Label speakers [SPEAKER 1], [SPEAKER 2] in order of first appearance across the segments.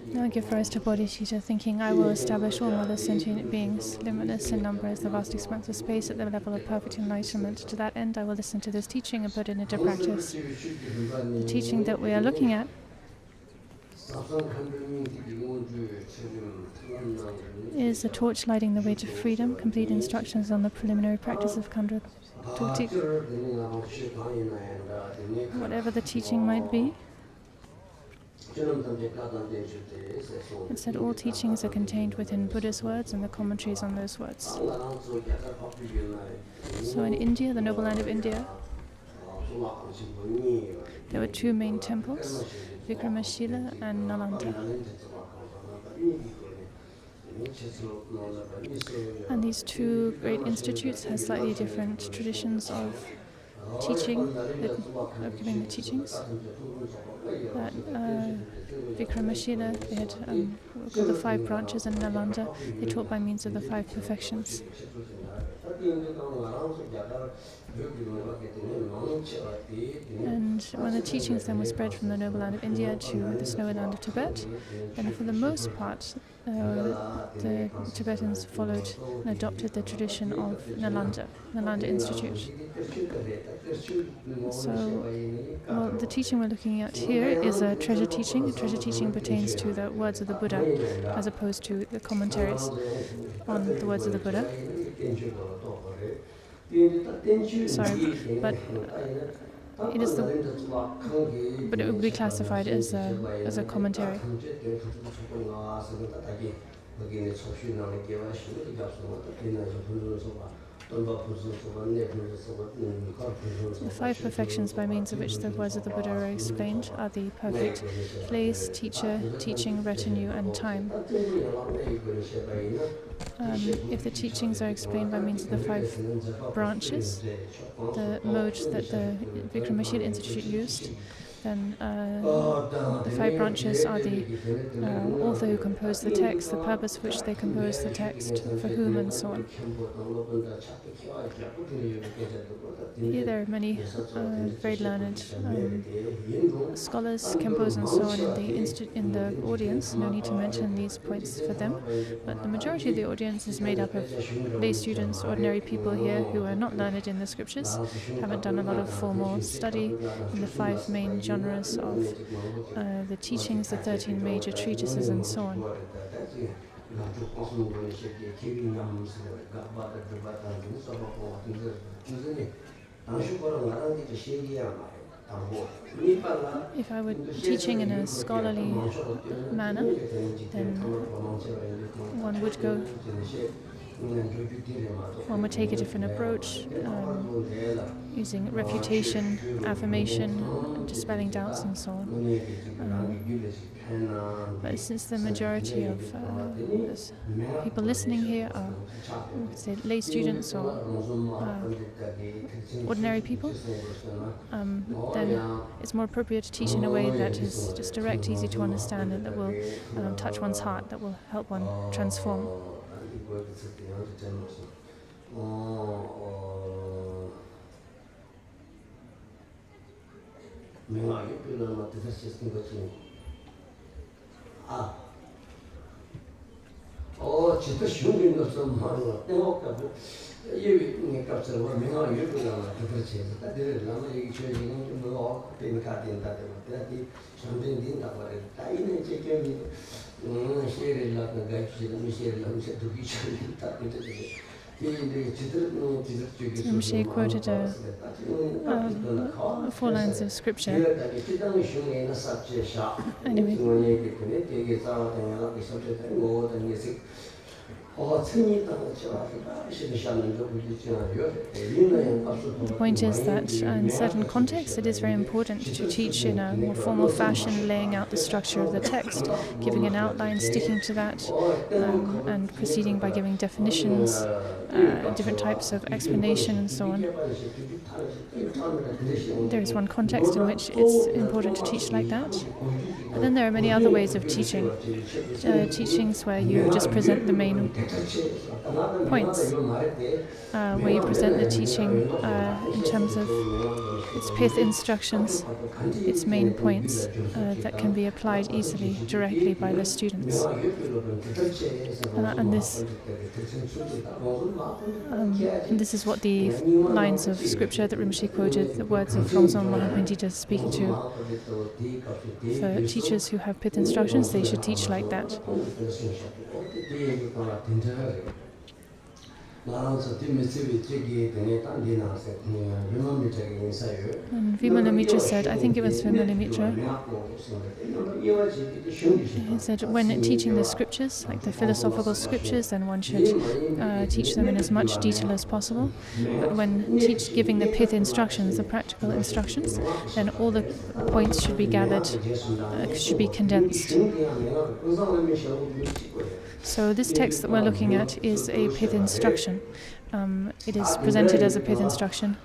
[SPEAKER 1] Now give rise to bodhicitta, thinking, I will establish all mother sentient beings, limitless in number as the vast expanse of space at the level of perfect enlightenment. To that end, I will listen to this teaching and put it into practice. The teaching that we are looking at is a torch lighting the way to freedom, complete instructions on the preliminary practice of Ngondro. Whatever the teaching might be, it said all teachings are contained within Buddha's words and the commentaries on those words. So in India, the noble land of India, there were two main temples, Vikramashila and Nalanda. And these two great institutes had slightly different traditions of teaching, of giving the teachings. That Vikramashila, they had called the 5 branches, and Nalanda, they taught by means of the 5 perfections. And when the teachings then were spread from the noble land of India to the snowy land of Tibet, then for the most part, the Tibetans followed and adopted the tradition of Nalanda Institute. So, the teaching we're looking at here is a treasure teaching. The treasure teaching pertains to the words of the Buddha, as opposed to the commentaries on the words of the Buddha. Sorry, but it would be classified as a commentary. The 5 perfections by means of which the words of the Buddha are explained are the perfect place, teacher, teaching, retinue, and time. If the teachings are explained by means of the 5 branches, the mode that the Vikramashila Institute used, then the 5 branches are the author who composed the text, the purpose for which they composed the text, for whom, and so on. Here there are many very learned scholars, Khenpos, and so on in the audience. No need to mention these points for them. But the majority of the audience is made up of lay students, ordinary people here who are not learned in the scriptures, haven't done a lot of formal study in the 5 main genres of the teachings, the 13 major treatises, and so on. If I were teaching in a scholarly manner, then one would take a different approach, using refutation, affirmation, dispelling doubts, and so on. But since the majority of people listening here are, say, lay students or ordinary people, then it's more appropriate to teach in a way that is just direct, easy to understand, and that will touch one's heart, that will help one transform. Rinpoche quoted 4 lines of scripture. Anyway. The point is that in certain contexts it is very important to teach in a more formal fashion, laying out the structure of the text, giving an outline, sticking to that, and proceeding by giving definitions, different types of explanation, and so on. There is one context in which it's important to teach like that. But then there are many other ways of teaching. Teachings where you just present the main points, where you present the teaching in terms of its pith instructions, its main points that can be applied easily, directly by the students. And this is what the lines of scripture that Rinpoche quoted, the words of Rongzong Mahapanditas speak to. For teachers who have pith instructions, they should teach like that. And Vimala Mitra said, I think it was Vimala Mitra, he said when teaching the scriptures, like the philosophical scriptures, then one should teach them in as much detail as possible. But when giving the pith instructions, the practical instructions, then all the points should be gathered, should be condensed. So this text that we're looking at is a pith instruction. It is presented as a pith instruction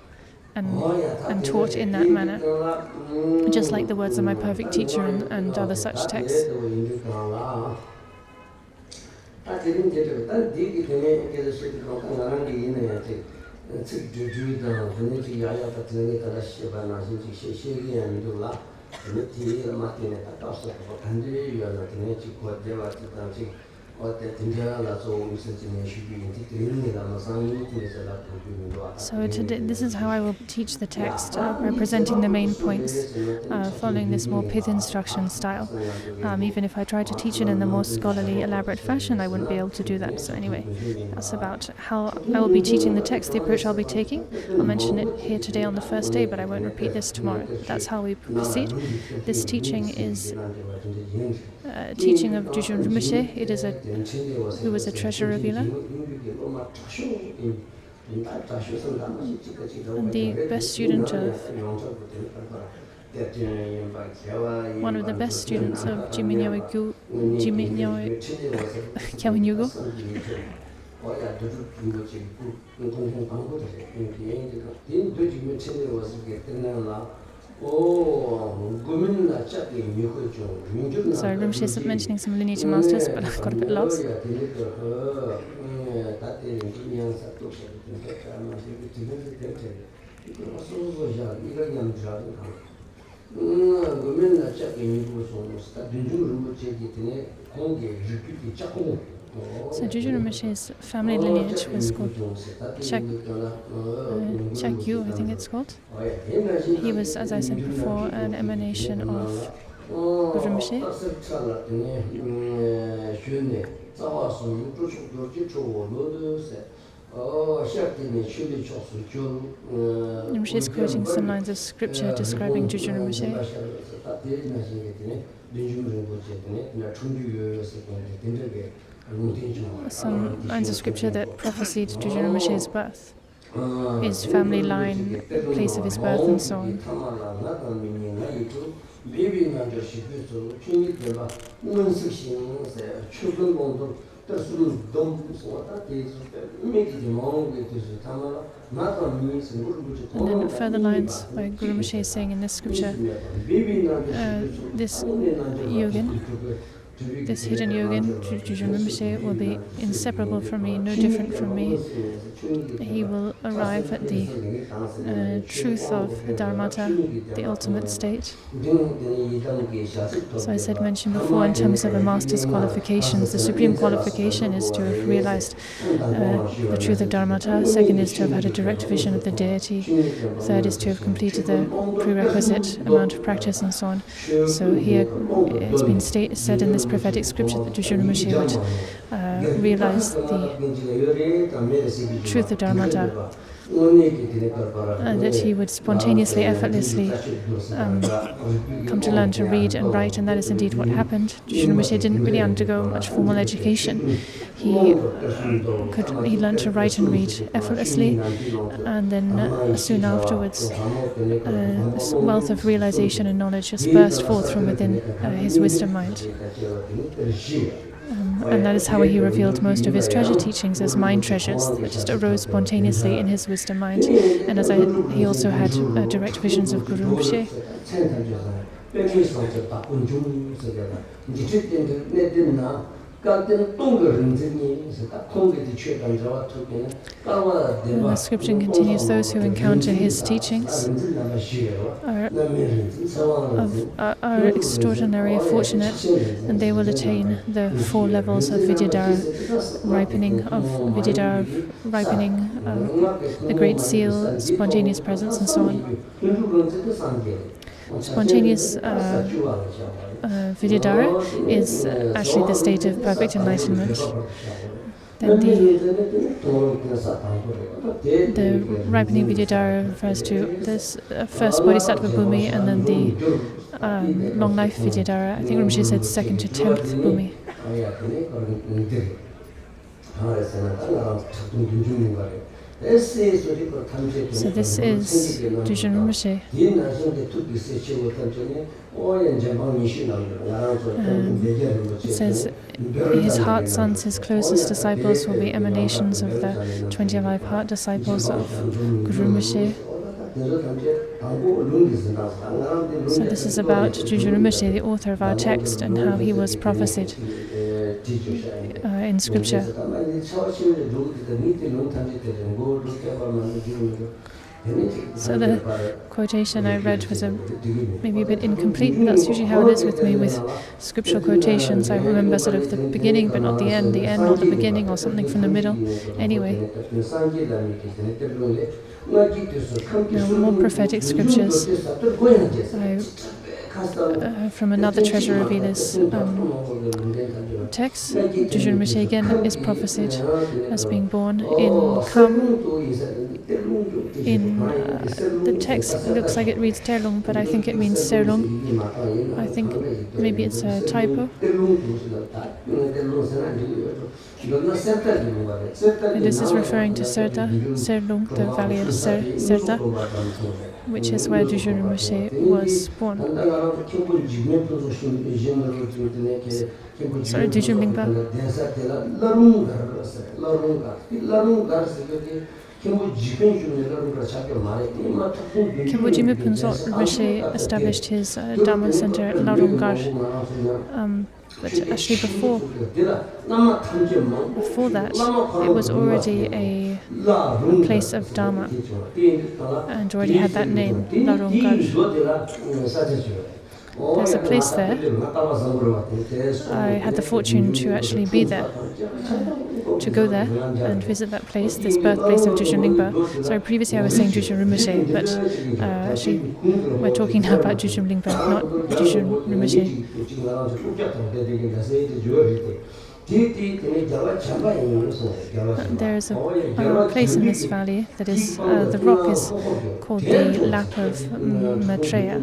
[SPEAKER 1] and taught in that manner, just like the words of my perfect teacher and other such texts. So this is how I will teach the text, by presenting the main points, following this more pith instruction style. Even if I try to teach it in the more scholarly, elaborate fashion, I wouldn't be able to do that. So anyway, that's about how I will be teaching the text, the approach I'll be taking. I'll mention it here today on the first day, but I won't repeat this tomorrow. That's how we proceed. This teaching is teaching of Jujun Rinpoche. It is who was a treasure revealer. And the best student one of the best students of Jiminyawe Kyawin Yugo. Sorry, Rinpoche is mentioning some lineage masters, but I got a bit lost. So Jujun Rinpoche's family lineage was called Chakyu, I think it's called. He was, as I said before, an emanation of Rinpoche. Rinpoche is quoting some lines of scripture describing Jujun Rinpoche. Some lines of scripture that prophesied Jujun Rinpoche's birth, his family line, place of his birth, and so on. And then further lines by Guru Rinpoche saying in this scripture, this yogin, this hidden yogin, Jujun Rinpoche, will be inseparable from me, no different from me. He will arrive at the truth of Dharmata, the ultimate state. So I mentioned before, in terms of a master's qualifications, the supreme qualification is to have realized the truth of Dharmata. Second is to have had a direct vision of the deity. Third is to have completed the prerequisite amount of practice, and so on. So here it's been said in this prophetic scripture that Jujun Rinpoche would realize the truth of Dharmata, that he would spontaneously, effortlessly come to learn to read and write, and that is indeed what happened. Jujun Rinpoche didn't really undergo much formal education. He learned to write and read effortlessly, and then soon afterwards, this wealth of realization and knowledge just burst forth from within his wisdom mind. And that is how he revealed most of his treasure teachings as mind treasures that just arose spontaneously in his wisdom mind. And he also had direct visions of Guru Rinpoche. the scripture continues, those who encounter his teachings are extraordinarily fortunate, and they will attain the 4 levels of Vidyadhara, ripening, the Great Seal, spontaneous presence, and so on. Spontaneous Vidyadhara is actually the state of perfect enlightenment. Then the ripening Vidyadhara refers to this first Bodhisattva Bhumi, and then the long life Vidyadhara. I think Rinpoche said 2nd to 10th Bhumi. So this is Dujun Rinpoche. It says his heart sons, his closest disciples, will be emanations of the 25 heart disciples of Guru Rinpoche. So this is about Dujun Rinpoche, the author of our text, and how he was prophesied in scripture. So the quotation I read was maybe a bit incomplete, and that's usually how it is with me with scriptural quotations. I remember sort of the beginning but not the end not the beginning, or something from the middle. Anyway, now more prophetic scriptures. From another treasure revealer's text, Dujun Rinpoche again is prophesied as being born in Kham. In the text, it looks like it reads Terlung, but I think it means Serlung. I think maybe it's a typo. And this is referring to Serta, Serlung, the valley of Serta, which is where Dujun Rinpoche was born. Sorry, Dujun Lingpa. Khenpo Jime Phunso Rinpoche established his Dharma center at Larungar. But actually before that, it was already a place of Dharma, and already had that name, Larungar. There's a place there. I had the fortune to actually be there, to go there and visit that place, this birthplace of Dujun Lingpa. Sorry, previously I was saying Dujun Rinpoche, but actually we're talking now about Dujun Lingpa, not Dujun Rinpoche. There is a place in this valley that is, the rock is called the lap of Maitreya.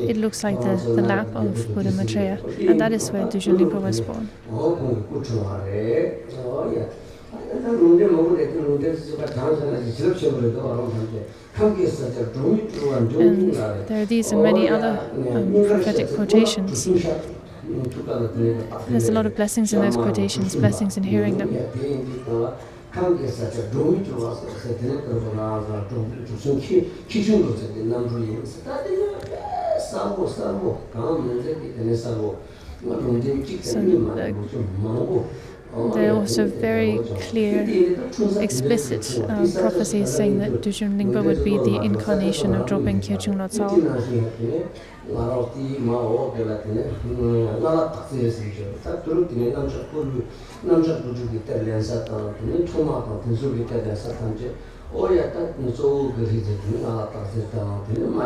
[SPEAKER 1] It looks like the lap of Buddha Maitreya, and that is where Dujun Lingpa was born. And there are these and many other prophetic quotations. There's a lot of blessings in those quotations, blessings in hearing them. There are also very clear, explicit prophecies saying that Dujun Lingpa would be the incarnation of Drobeng Kyechung Lotsao.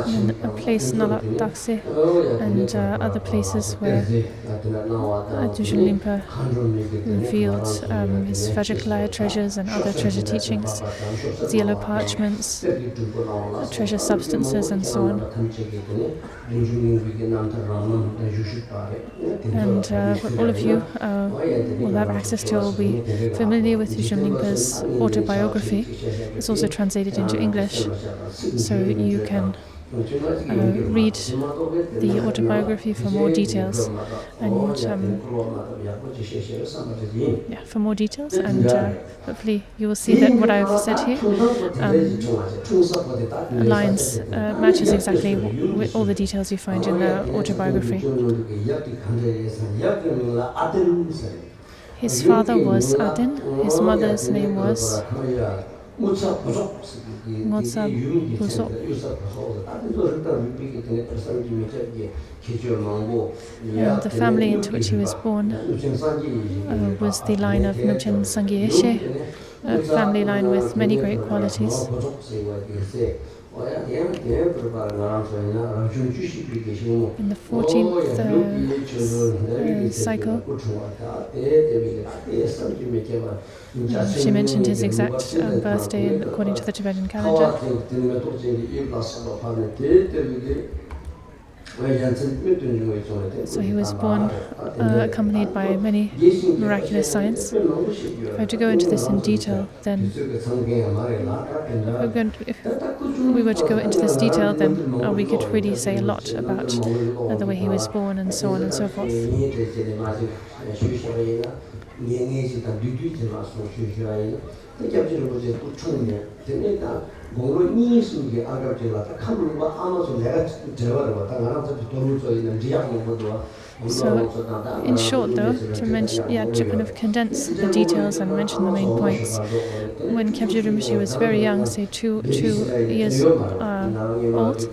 [SPEAKER 1] And a place Nalak Dakse and other places where Dujun Lingpa revealed his Vajrakalaya treasures and other treasure teachings, his yellow parchments, treasure substances, and so on. And what all of you will have access to will be familiar with Dujun Lingpa's autobiography. It's also translated into English, so you can read the autobiography for more details, and for more details, and hopefully you will see that what I've said here matches exactly with all the details you find in the autobiography. His father was Adin, his mother's name was Ngondro. And the family into which he was born was the line of Nubchen Sangyeshe, a family line with many great qualities. In the 14th cycle, she mentioned his exact birthday according to the Tibetan calendar. So he was born accompanied by many miraculous signs. If I had to go into this in detail, then if we were to go into this detail, then we could really say a lot about the way he was born and so on and so forth. So, in short, though, to kind of condense the details and mention the main points, when Kyabje Rinpoche was very young, say 2 years old,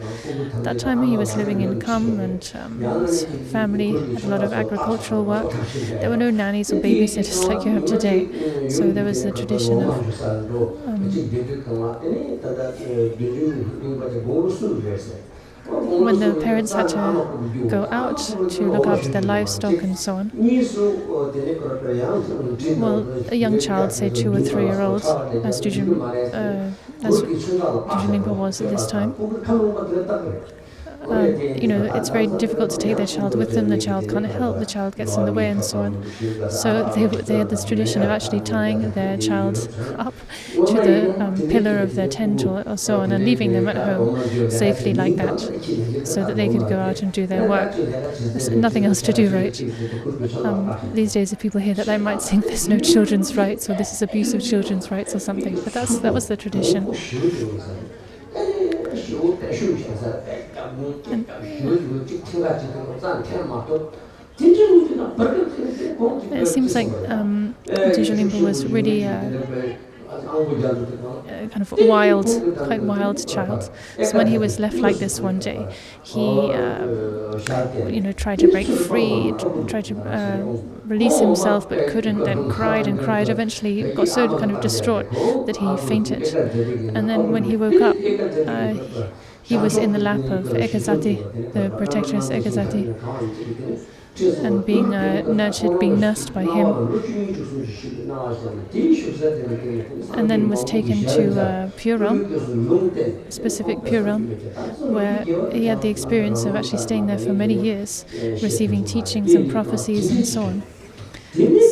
[SPEAKER 1] that time he was living in Kham, and his family had a lot of agricultural work. There were no nannies or babysitters like you have today, so there was the tradition of when the parents had to go out to look after their livestock and so on. Well, a young child, say 2 or 3 year old, as Dujun Rinpa was at this time, it's very difficult to take their child with them. The child can't help, the child gets in the way and so on. So they had this tradition of actually tying their child up to the pillar of their tent or so on, and leaving them at home safely like that, so that they could go out and do their work. There's nothing else to do, right? These days if people hear that, they might think there's no children's rights, or this is abuse of children's rights or something, but that was the tradition. It seems like Dujun Rinpa was really kind of quite wild child. So when he was left like this one day, he tried to break free, tried to release himself, but couldn't, then cried and cried. Eventually he got so kind of distraught that he fainted. And then when he woke up, he was in the lap of Ekazati, the protectress Ekazati, and being nursed by him, and then was taken to Pure Realm, specific Pure Realm, where he had the experience of actually staying there for many years, receiving teachings and prophecies and so on.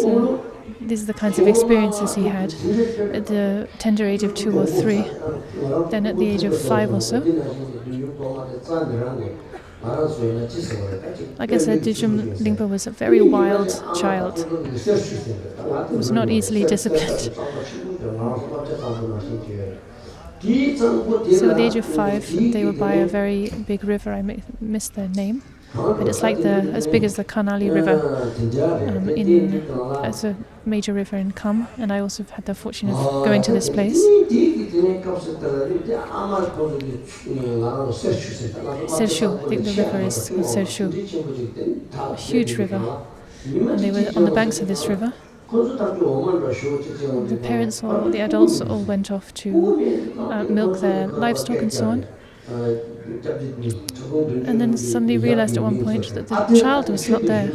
[SPEAKER 1] So these are the kinds of experiences he had at the tender age of 2 or 3. Then at the age of 5 or so, like I said, Dujun Rinpa was a very wild child. He was not easily disciplined. So at the age of 5, they were by a very big river. I missed the name, but it's like as big as the Kanali River, as a major river in Kham. And I also had the fortune of going to this place. Sershu, I think the river is called Sershu. A huge river. And they were on the banks of this river. The parents or the adults all went off to milk their livestock and so on. And then suddenly realized at one point that the child was not there.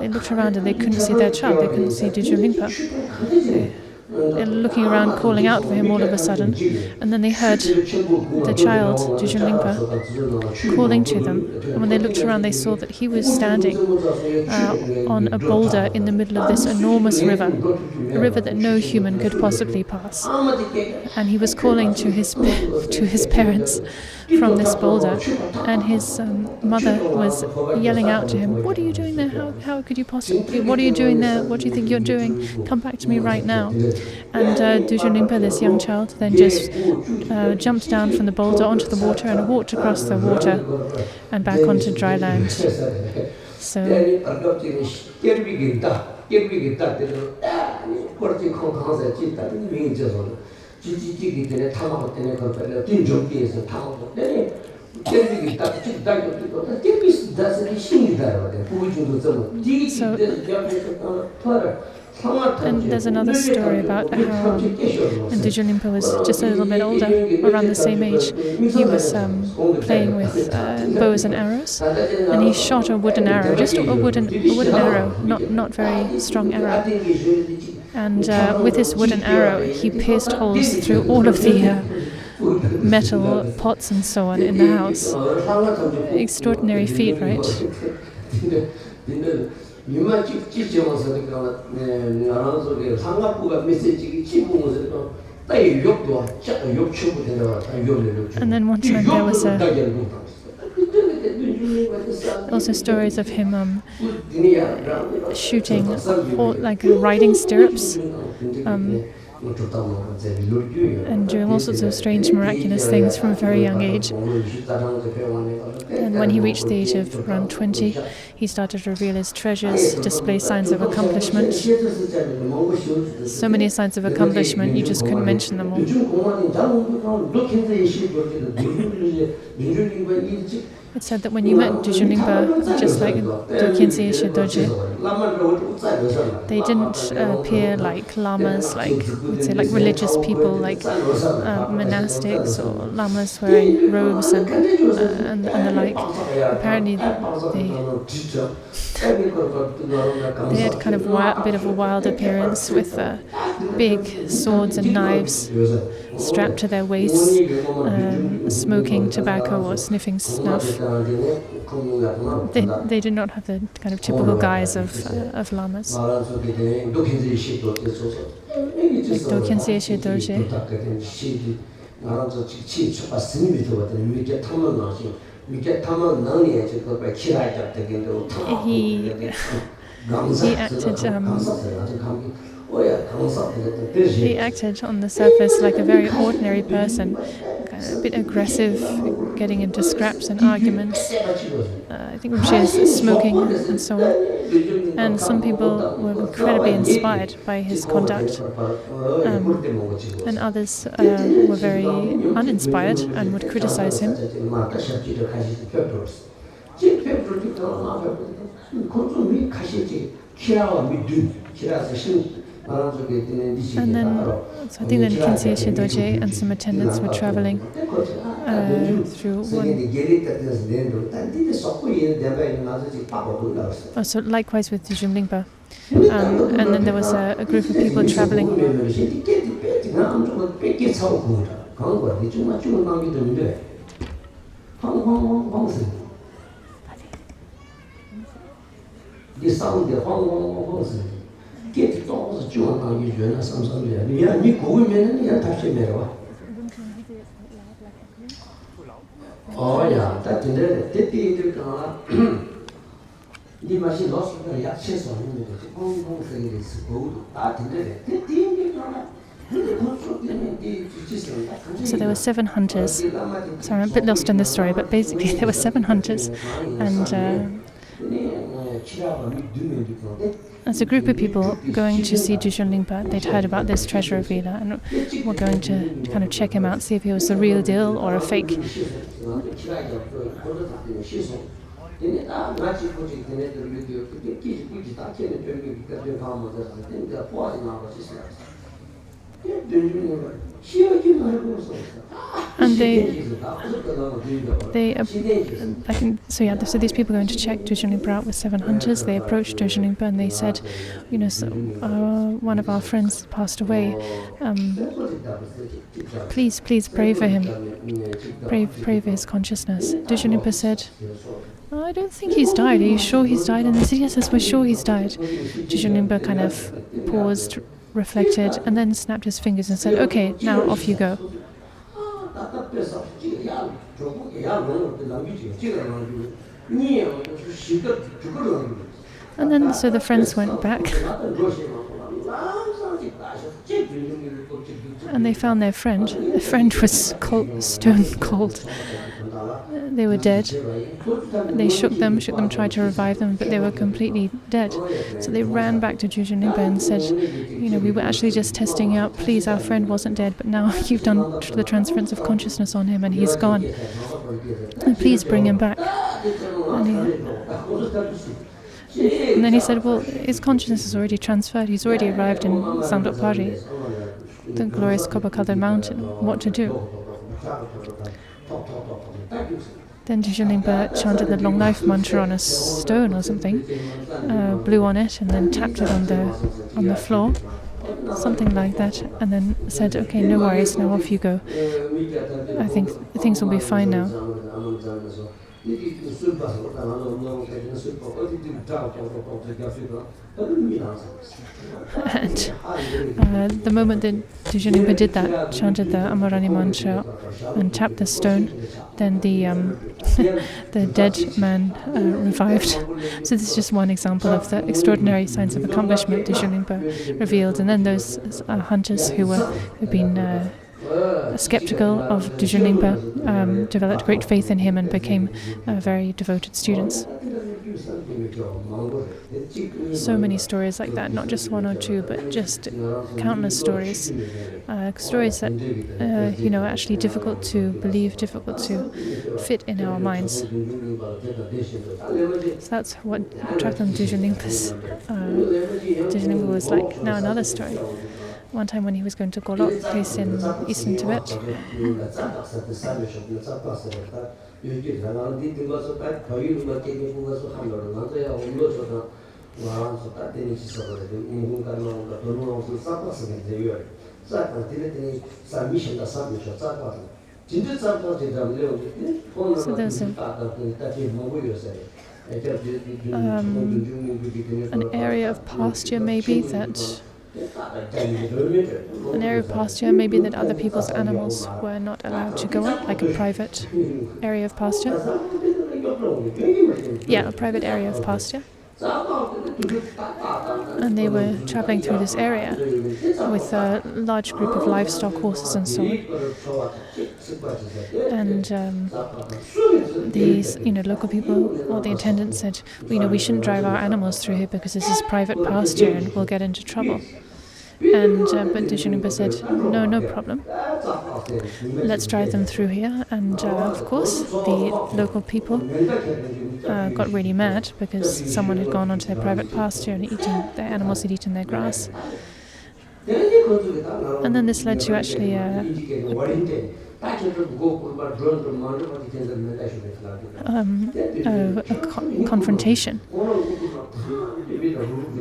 [SPEAKER 1] They looked around and they couldn't see their child. They couldn't see Dujun Rinpa. They looking around, calling out for him all of a sudden. And then they heard the child, Dujun Lingpa, calling to them. And when they looked around, they saw that he was standing on a boulder in the middle of this enormous river, a river that no human could possibly pass. And he was calling to his parents from this boulder, and his mother was yelling out to him, "What are you doing there? How could you possibly? What are you doing there? What do you think you're doing? Come back to me right now!" And Dujun Lingpa, this young child, then just jumped down from the boulder onto the water and walked across the water and back onto dry land. So and there's another story about how Dujun Lingpa was just a little bit older, around the same age. He was playing with bows and arrows, and he shot a wooden arrow, just a wooden arrow, not very strong arrow. And with his wooden arrow, he pierced holes through all of the metal pots and so on in the house. Extraordinary feat, right? And then one time there was also stories of him shooting like riding stirrups, and doing all sorts of strange, miraculous things from a very young age. And when he reached the age of around 20, he started to reveal his treasures, display signs of accomplishment. So many signs of accomplishment, you just couldn't mention them all. It's said that when you met Dujun Lingpa, just like Dokyense Yeshe Dorje, they didn't appear like lamas, like we'd say, like religious people, like monastics or lamas wearing robes and the like. Apparently, they had kind of a bit of a wild appearance with big swords and knives strapped to their waists, smoking tobacco or sniffing snuff. They did not have the kind of typical guise of lamas. Dokyense Yeshe Dorje. He acted on the surface like a very ordinary person, kind of a bit aggressive, getting into scraps and arguments. I think she is smoking and so on. And some people were incredibly inspired by his conduct, and others were very uninspired and would criticize him. And then, so I think that Dokyense Yeshe Dorje and some attendants were traveling through one. So likewise with Dujun Lingpa. And then there was a group of people traveling. So there were 7 hunters. Sorry, I'm a bit lost in this story, but basically there were 7 hunters, and as a group of people going to see Dujun Lingpa, they'd heard about this treasure of Vila and were going to kind of check him out, see if he was the real deal or a fake. And so these people going to check Duzhen Rinpa out with 7 hunters. They approached Duzhen Rinpa and they said, one of our friends passed away. Please pray for him. Pray for his consciousness. Duzhen Rinpa said, I don't think he's died. Are you sure he's died? And they said, yes, we're sure he's died. Duzhen Rinpa kind of paused, reflected, and then snapped his fingers and said, okay, now off you go. And then so the friends went back and they found their friend. The friend was stone cold. They were dead. They shook them, tried to revive them, but they were completely dead. So they ran back to Duzhen Rinpa and said, we were actually just testing you out. Please, our friend wasn't dead, but now you've done the transference of consciousness on him and he's gone. And please bring him back. And then he said, well, his consciousness is already transferred. He's already arrived in Sangdokpari, the glorious copper-colored mountain. What to do? Then Duzhen Rinpa chanted the long life mantra on a stone or something, blew on it and then tapped it on the floor, something like that, and then said, okay, no worries, now off you go. I think things will be fine now. And the moment that Duzhen Rinpa did that, chanted the Amarani mantra and tapped the stone, then the dead man revived. So this is just one example of the extraordinary signs of accomplishment Duzhen Rinpa revealed. And then those hunters who've been skeptical of Duzhen Rinpa developed great faith in him and became very devoted students. So many stories like that, not just one or two, but just countless stories. Stories that are actually difficult to believe, difficult to fit in our minds. So that's what attracted Duzhen Rinpa's. Duzhen Rinpa was like. Now another story. One time when he was going to Golok, place in eastern Tibet, so there's an area of pasture maybe that other people's animals were not allowed to go on, like a private area of pasture. Yeah, a private area of pasture. And they were traveling through this area with a large group of livestock, horses and so on. And these, local people or the attendant said, we shouldn't drive our animals through here because this is private pasture and we'll get into trouble. And but Duzhen Rinpa said, no problem. Let's drive them through here. And of course, the local people got really mad because someone had gone onto their private pasture and their animals had eaten their grass. And then this led to actually a confrontation.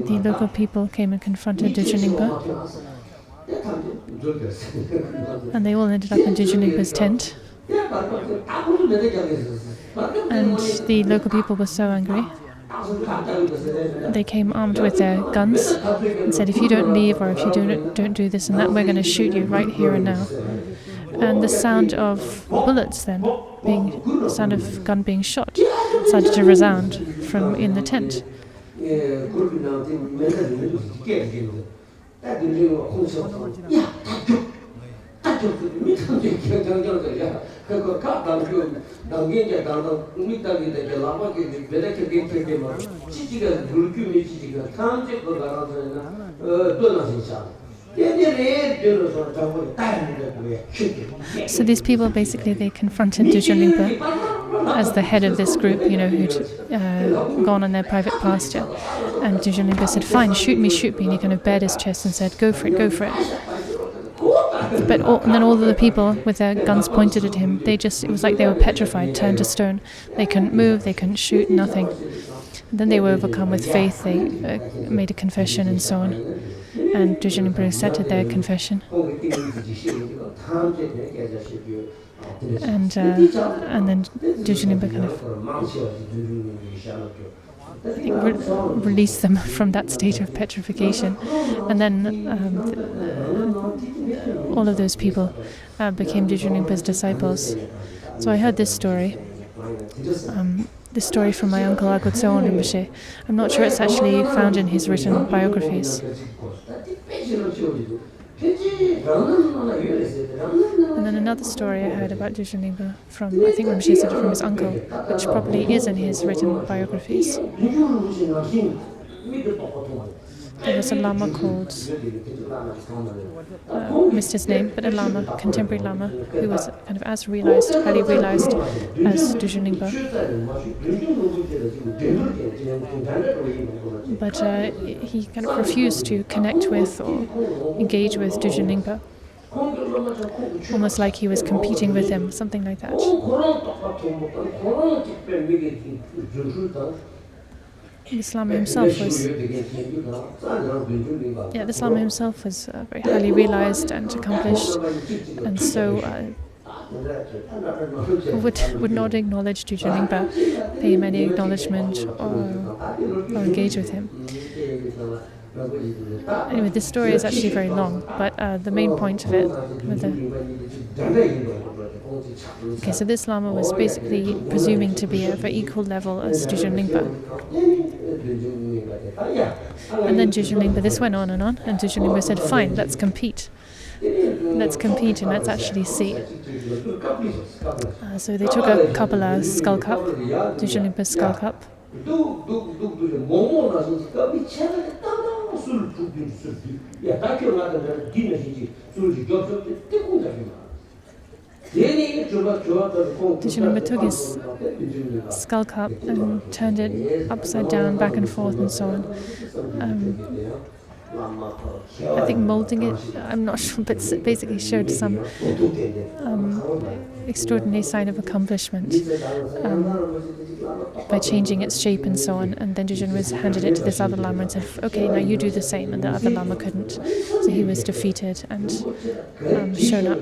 [SPEAKER 1] The local people came and confronted Duzhen Rinpa, and they all ended up in Duzhen Rinpa's tent. And the local people were so angry. They came armed with their guns and said, if you don't leave or if you don't do this and that, we're going to shoot you right here and now. And the sound of bullets then, the sound of gun being shot, started to resound from in the tent. So these people basically, they confronted Duzhen Rinpa as the head of this group, who'd gone on their private pasture. And Duzhen Rinpa said, fine, shoot me. And he kind of bared his chest and said, go for it. and then all of the people with their guns pointed at him, it was like they were petrified, turned to stone. They couldn't move, they couldn't shoot, nothing. And then they were overcome with faith, they made a confession and so on. And Dujun Rinpoche accepted their confession. And then Dujun Rinpoche kind of released them from that state of petrification. And then all of those people became Dujun Rinpoche's disciples. So I heard this story. This story from my uncle Agutseon Rinpoche. I'm not sure it's actually found in his written biographies. And then another story I heard about Dujun Rinpoche from, I think Rinpoche said it from his uncle, which probably is in his written biographies. There was a Lama called, missed his name, but a Lama, contemporary Lama, who was kind of as realized, highly realized as Dujun Rinpoche. But he kind of refused to connect with or engage with Dujun Rinpoche. Almost like he was competing with him, something like that. This Lama himself was very highly realized and accomplished, and so would not acknowledge Dujun Rinpoche, pay him any acknowledgement or engage with him. Anyway, this story is actually very long, but the main point of it, so this Lama was basically presuming to be at an equal level as Dujun Rinpoche. And then Dujun Rinpoche, this went on, and Dujun Rinpoche said, fine, let's compete. Let's compete and let's actually see. So they took a Kapala skull cup, Dujun Rinpoche's skull cup. Dujun Rinpoche took his skull cup and turned it upside down, back and forth, and so on. I think molding it, I'm not sure, but basically showed some extraordinary sign of accomplishment by changing its shape and so on. And then Dujun was handed it to this other Lama and said, okay, now you do the same. And the other Lama couldn't. So he was defeated and shown up.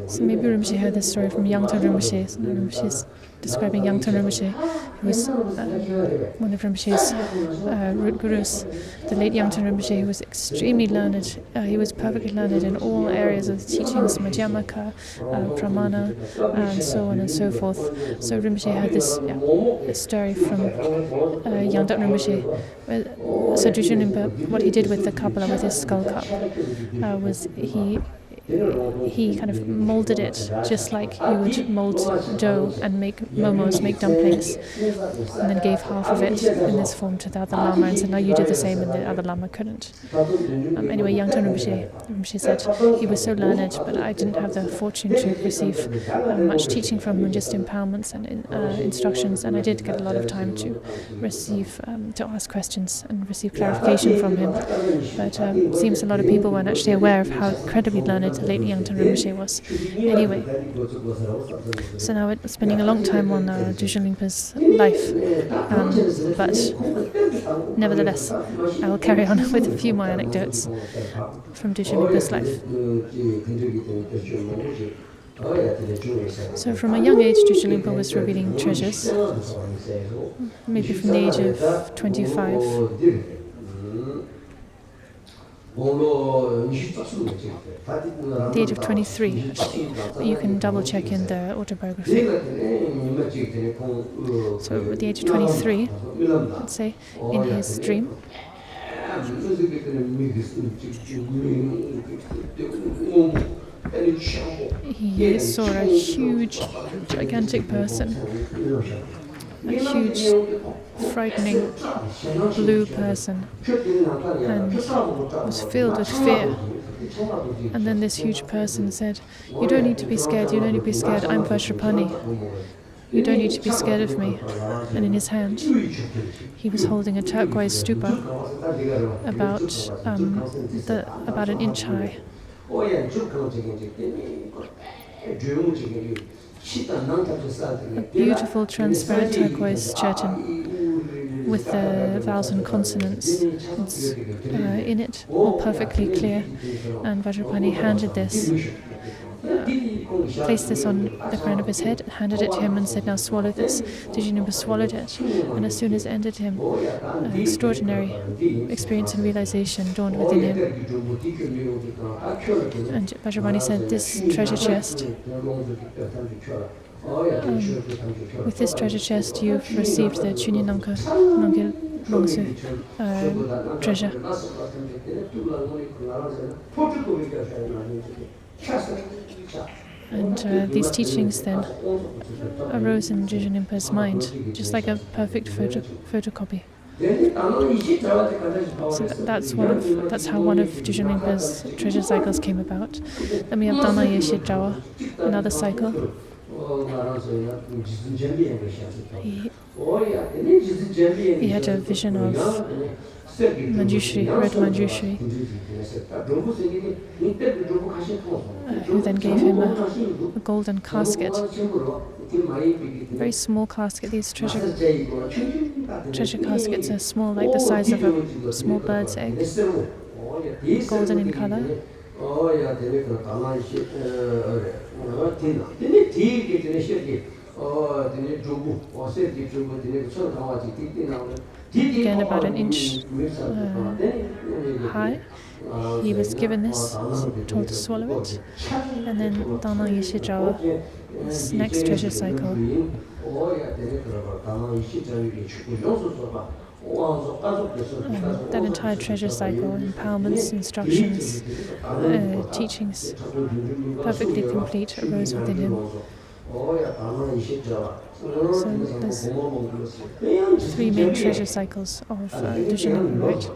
[SPEAKER 1] So maybe Rinpoche heard this story from Yangtang Rinpoche. So Rinpoche is describing Yangtang Rinpoche, who was one of Rinpoche's root gurus. The late Yangtang Rinpoche, who was extremely learned. He was perfectly learned in all areas of the teachings, Madhyamaka, Pramana, and so on and so forth. So Rinpoche had this story from Yangtang Rinpoche. So Dujun Rinpoche, what he did with the Kapala, with his skull cup, was he kind of molded it just like he would mold dough and make momos, make dumplings, and then gave half of it in this form to the other Lama and said, now you do the same, and the other Lama couldn't. Anyway, Yangtang Rinpoche said, he was so learned, but I didn't have the fortune to receive much teaching from him, just empowerments and instructions, and I did get a lot of time to receive, to ask questions and receive clarification from him. But it seems a lot of people weren't actually aware of how incredibly learned the late Yangtang Rinpoche was. Anyway, so now we're spending a long time on Dujun Rinpoche's life, but nevertheless, I will carry on with a few more anecdotes from Dujun Rinpoche's life. So from a young age, Dujun Rinpoche was revealing treasures, maybe from the age of 25. The age of 23, actually, but you can double check in the autobiography. So at the age of 23, let's say, in his dream, he saw a huge, gigantic person a huge, frightening blue person and was filled with fear. And then this huge person said, "You don't need to be scared, you don't need to be scared, I'm Vajrapani. You don't need to be scared of me." And in his hand, he was holding a turquoise stupa about an inch high. A beautiful transparent turquoise chertan with the vowels and consonants in it, all perfectly clear. And Vajrapani handed this, placed this on the crown of his head, handed it to him and said, "Now swallow this." Dijanumba swallowed it, and as soon as it entered him, an extraordinary experience and realization dawned within him. And Vajrapani said, "This treasure chest, with this treasure chest you've received the Chuninamka Nongil Longsu treasure." And these teachings then arose in Dijanumba's mind, just like a perfect photocopy. So that's how one of Dijanumba's treasure cycles came about. Then we have Dana Yeshit Jawa, another cycle. He had a vision of Manjushri, red Manjushri, who then gave him a golden casket, a very small casket. These treasure caskets are small, like the size of a small bird's egg, golden in color. Again, about an inch high. He was given this, told to swallow it, and then Dana Yeshijawa, this next treasure cycle. That entire treasure cycle, empowerments, instructions, teachings, perfectly complete, arose within him. So there's 3 main treasure cycles of Dijanumba, right?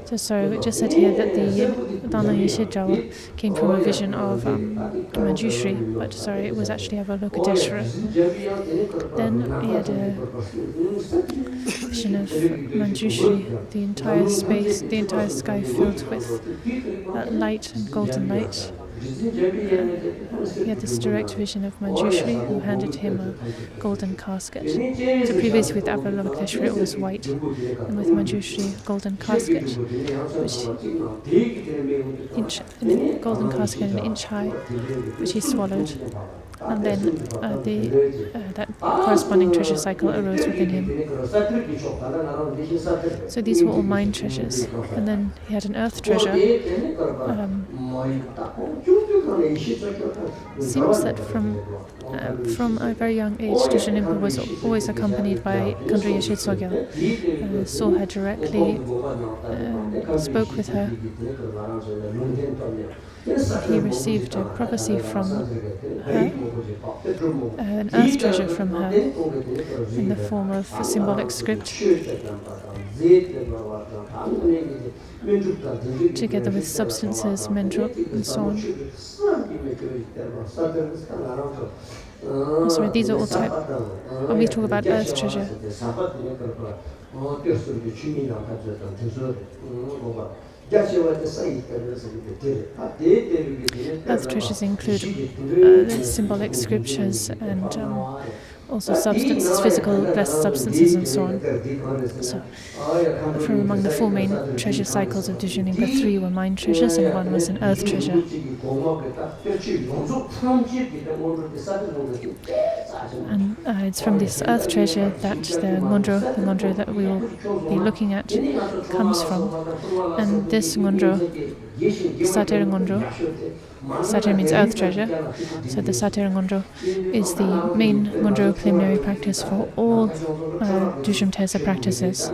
[SPEAKER 1] So sorry, we just said here that the Dana Yeshijawa came from a vision of Manjushri, but sorry, it was actually Avalokiteshvara. Then he had a vision of Manjushri, the entire space, the entire sky filled with light and golden light. He had this direct vision of Manjushri, who handed him a golden casket. So previously with Avalokiteshvara it was white, and with Manjushri, a golden casket, golden casket an inch high, which he swallowed. And then that corresponding treasure cycle arose within him. So these were all mind treasures. And then he had an earth treasure. Seems that from a very young age, Dijanumba was always accompanied by Ngondro Yeshe Tsogyal. Saw her directly, spoke with her. He received a prophecy from her, an earth treasure from her, in the form of a symbolic script, together with substances, mendrup, and so on. Oh, sorry, these are all type. When we talk about earth treasure, earth treasures include symbolic scriptures and also substances, physical blessed substances, and so on. So, from among the 4 main treasure cycles of Dijanumba, 3 were mind treasures and 1 was an earth treasure. And it's from this earth treasure that the Ngondro that we will be looking at, comes from. And this Ngondro, Satir Ngondro, Satir means earth treasure, so the Satir Ngondro is the main Ngondro preliminary practice for all Dujum Tesa practices.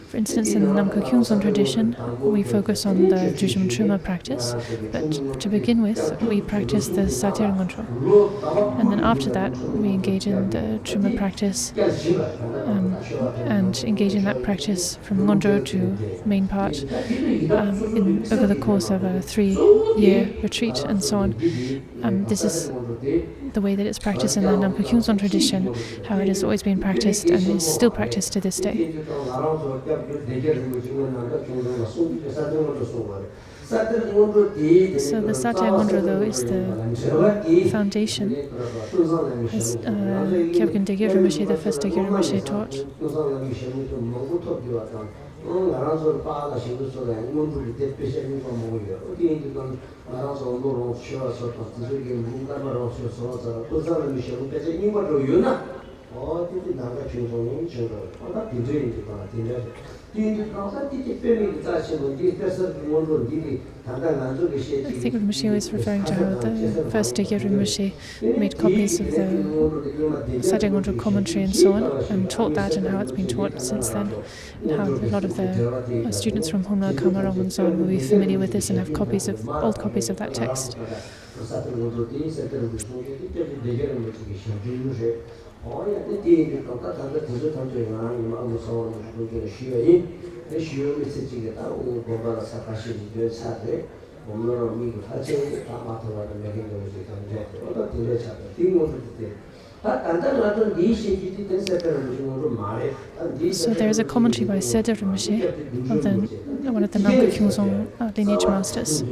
[SPEAKER 1] For instance, in the Namkha Kyungson tradition, we focus on the Jujum Truma practice, but to begin with, we practice the Satir Ngondro. And then after that, we engage in the Truma practice and engage in that practice from Ngondro to main part over the course of a 3-year retreat and so on. This is the way that it's practiced in the Namkha Kyungson tradition, how it has always been practiced and is still practiced to this day. So the Satya Ngondro, though, is the foundation, as Kyabgen Degye Rinpoche, the first Degye Rinpoche, taught. I think Rinpoche was referring to how the first Degye Rinpoche made copies of the Satya Ngondro commentary and so on, and taught that, and how it's been taught since then, and how a lot of the students from Humla, Kamarong and so on will be familiar with this and have copies of old copies of that text. So there is a commentary by Seda Rinpoche, one of the Namkha Kyungson lineage masters.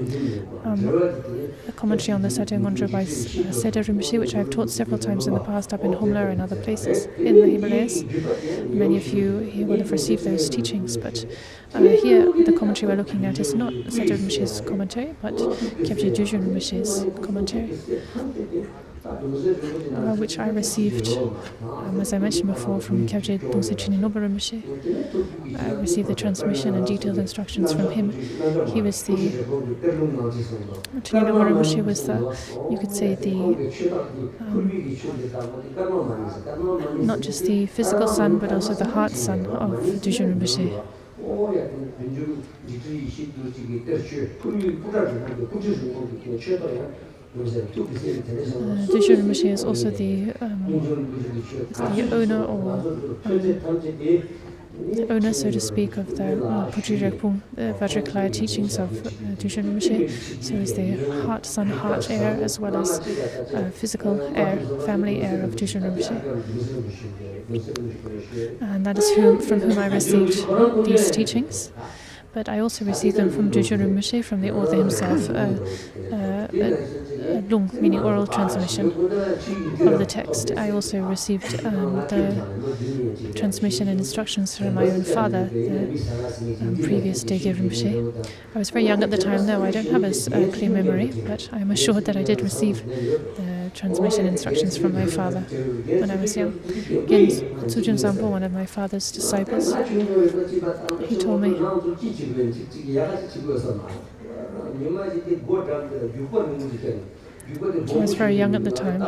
[SPEAKER 1] A commentary on the Satya Ngondro by Seda Rinpoche, which I've taught several times in the past up in Humla and other places in the Himalayas. Many of you here will have received those teachings, but here the commentary we're looking at is not Seda Rinpoche's commentary, but Kyabje Jujun Rinpoche's commentary, which I received, as I mentioned before, from Kyabje Dongse Chininobu Rinpoche. I received the transmission and detailed instructions from him. He was the Chininobu Rinpoche was the, you could say, the not just the physical son, but also the heart son of Jujun Rinpoche. Jujun Rinpoche is also the owner, or the owner, so to speak, of the Putri Rekpung, the Vajraklaya teachings of Jujun Rinpoche. So he's the heart son, heart heir, as well as physical heir, family heir of Jujun Rinpoche. And that is from whom I received these teachings. But I also received them from Jujun Rinpoche, from the author himself, lung, meaning oral transmission of the text. I also received the transmission and instructions from my own father, the previous Degye Rinpoche. I was very young at the time, though I don't have a clear memory, but I'm assured that I did receive the transmission instructions from my father when I was young. Again, Tsujun Zampo, one of my father's disciples, he told me, I was very young at the time.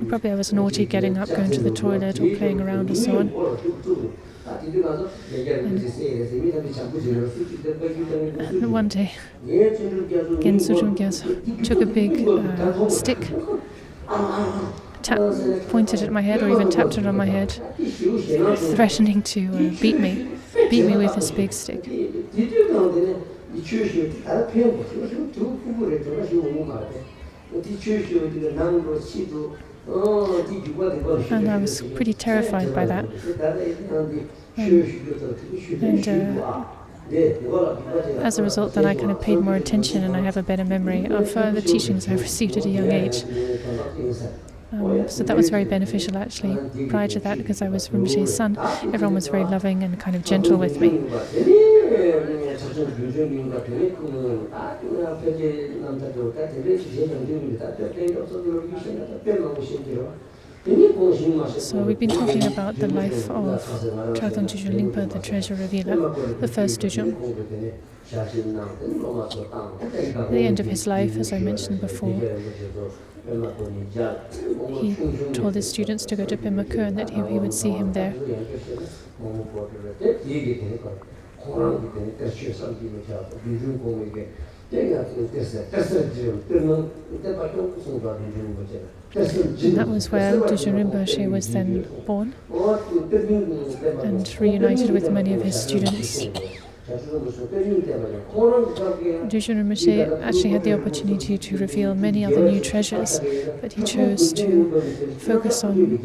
[SPEAKER 1] Probably I was naughty, getting up, going to the toilet, or playing around, or so on. And one day, Gensu Gyatso took a big stick, pointed at my head, or even tapped it on my head, threatening to beat me with this big stick. And I was pretty terrified by that. And as a result, then I kind of paid more attention, and I have a better memory of the teachings I've received at a young age. So that was very beneficial, actually. Prior to that, because I was Rinpoche's son, everyone was very loving and kind of gentle with me. So we've been talking about the life of Tragdang Jujun Lingpa, the treasure revealer, the first Dujun. At the end of his life, as I mentioned before, he told his students to go to Pimaka and that he would see him there. And that was where Dujun Rinpoche was then born and reunited with many of his students. Dujun Rinpoche actually had the opportunity to reveal many other new treasures, but he chose to focus on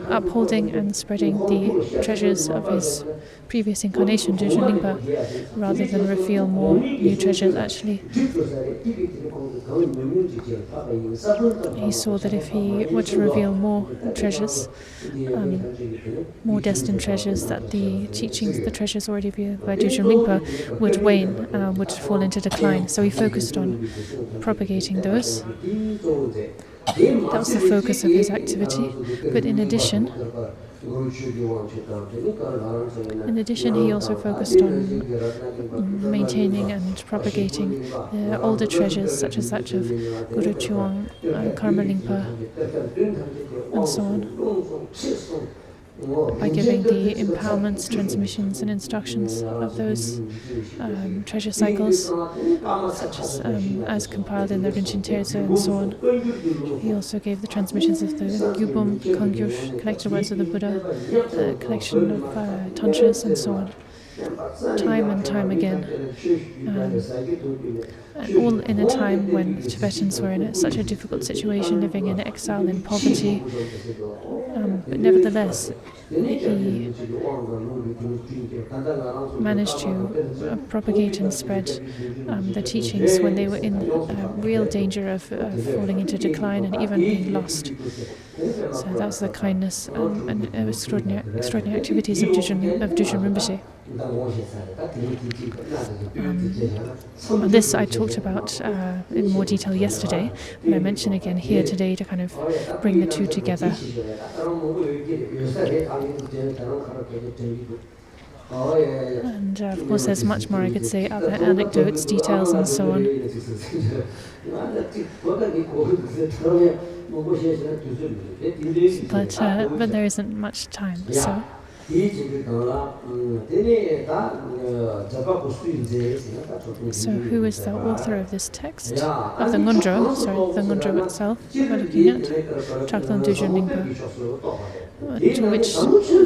[SPEAKER 1] upholding and spreading the treasures of his previous incarnation, Dujun Rinpa, rather than reveal more new treasures. Actually, he saw that if he were to reveal more treasures, more destined treasures, that the teachings, the treasures already revealed by Dujun Rinpa would wane, would fall into decline. So he focused on propagating those. That was the focus of his activity. But in addition, he also focused on maintaining and propagating older treasures, such as that of Guru Chuang, Karma Lingpa, and so on, by giving the empowerments, transmissions, and instructions of those treasure cycles, such as compiled in the Rinchen Terza and so on. He also gave the transmissions of the Gyubum, Kangyur, collected words of the Buddha, collection of tantras, and so on, time and time again. All in a time when the Tibetans were in such a difficult situation, living in exile, in poverty. But nevertheless, he managed to propagate and spread the teachings when they were in real danger of falling into decline and even being lost. So that's the kindness and extraordinary activities of Dujun Rinpoche. This I talked about in more detail yesterday, but I mention again here today to kind of bring the two together. And of course there's much more I could say, other anecdotes, details, and so on. But there isn't much time, so. So who is the author of this text? Of the Ngondro, the Ngondro itself we're looking at. Chakdon Dujun Rinpa. To which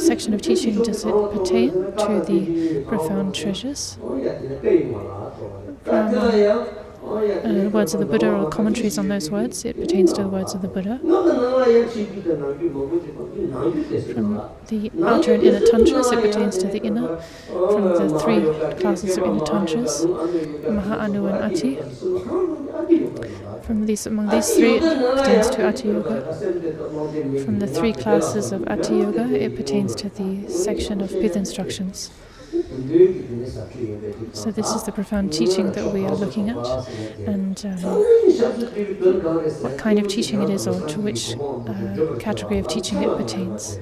[SPEAKER 1] section of teaching does it pertain? To the profound treasures from words of the Buddha or commentaries on those words. It pertains to the words of the Buddha. From the outer and inner tantras, it pertains to the inner. From the three classes of inner tantras, Maha, Anu, and Ati. Among these three, it pertains to Ati Yoga. From the three classes of Ati Yoga, it pertains to the section of Pith instructions. So this is the profound teaching that we are looking at, and what kind of teaching it is, or to which category of teaching it pertains.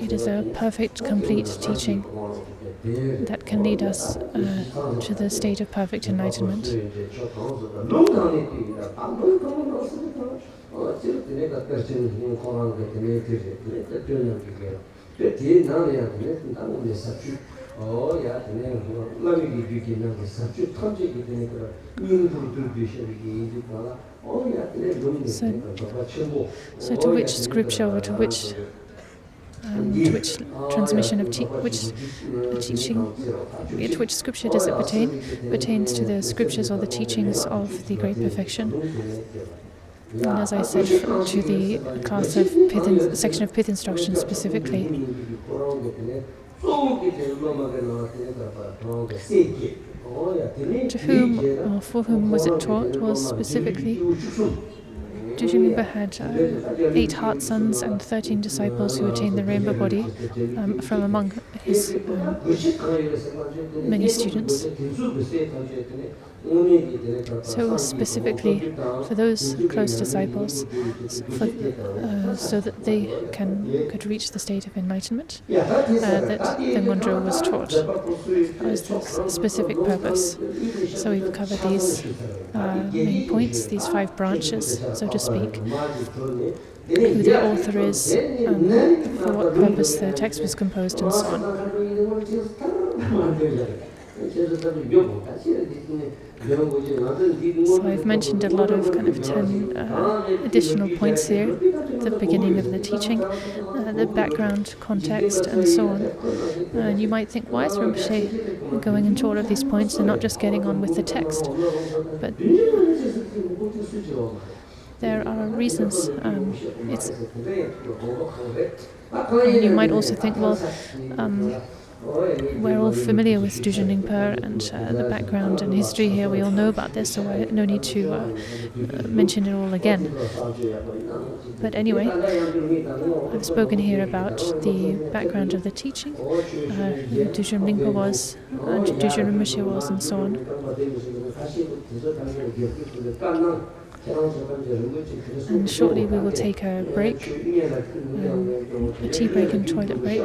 [SPEAKER 1] It is a perfect, complete teaching that can lead us to the state of perfect enlightenment. So to which scripture or to which transmission of teaching, to which scripture does it pertain? It pertains to the scriptures or the teachings of the Great Perfection. And as I said, to the class of section of Pith instruction specifically. To whom or for whom was it taught? Was specifically Dujun Rinpa had 8 heart sons and 13 disciples who attained the rainbow body from among his many students. So specifically for those close disciples, so that they could reach the state of enlightenment, that the Ngondro was taught. That was the specific purpose. So we've covered these main points, these 5 branches, so to speak, who the author is, for what purpose the text was composed, and so on. So I've mentioned a lot of kind of 10 additional points here at the beginning of the teaching, the background, context, and so on. And you might think, why is Rinpoche going into all of these points and not just getting on with the text? But there are reasons. You might also think, well, we're all familiar with Duzhen Ringpa and the background and history here. We all know about this, so no need to mention it all again. But anyway, I've spoken here about the background of the teaching, who Duzhen Ringpa was, and Duzhen Rinpoche was, and so on. And shortly we will take a break, a tea break and toilet break.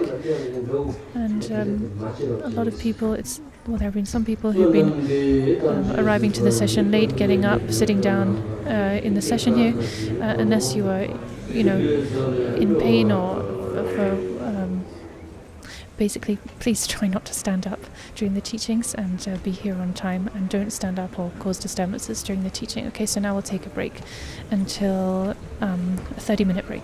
[SPEAKER 1] And a lot of people, there have been some people who've been arriving to the session late, getting up, sitting down in the session here, unless you are, in pain or for basically, please try not to stand up during the teachings and be here on time, and don't stand up or cause disturbances during the teaching. Okay, so now we'll take a break until a 30-minute break.